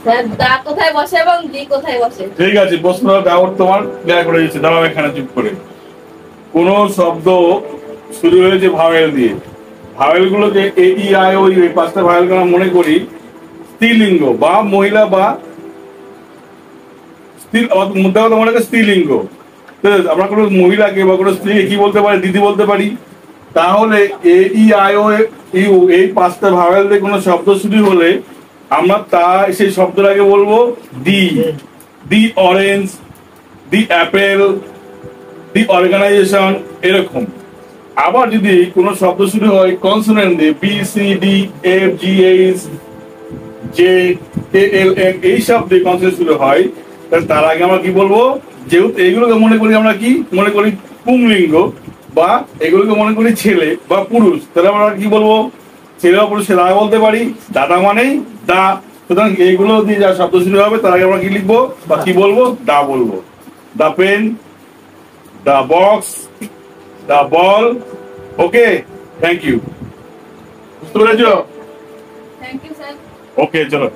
Sir দা কোথায় বসে এবং দি কোথায় বসে? ঠিক আছে, প্রশ্নটা ডাউট তোমার ক্লিয়ার করে দিচ্ছি, দাঁড়াও এখানে চুপ করে। কোন শব্দ শুরু হয়েছে ভাওয়েল দিয়ে, ভাওয়েল গুলোকে এ ই আই ও ইউ, এই পাঁচটা ভাওয়েলকে আমরা মনে করি স্ত্রীলিঙ্গ বা মহিলা বা মুদ্রা কথা মনে করি স্ত্রীলিঙ্গ। আমরা কোনো মহিলাকে বা কোনো স্ত্রীকে কি বলতে পারি? দিদি বলতে পারি। তাহলে এ ই আই ও ইউ এই পাঁচটা ভাওয়েল দিয়ে কোনো শব্দ শুরু হলে আমরা সেই শব্দটাকে বলবো the. The orange, the apple, the organisation, এরকম। আবার যদি কোনো শব্দ শুরু হয় কনসোনেন্ট দিয়ে, B C D F G H J K L M, এই শব্দে কনসোনেন্ট শুরু হয়, তার আগে আমরা কি বলবো? যেহেতু এইগুলোকে মনে করি আমরা কি মনে করি পুংলিঙ্গ, বা এগুলোকে মনে করি ছেলে বা পুরুষ, তাহলে আমরা কি বলবো? ছেলে বা পুরুষকে দা বলতে পারি। দাদা মানেই দা। সুতরাং এইগুলো দিয়ে যা শব্দ শুরু হবে তার আগে আমরা কি লিখবো বা কি বলবো? দা বলবো। The pen, the box, the ball. Okay, thank you. বুঝতে পেরেছো? Thank you sir. ওকে, চলো।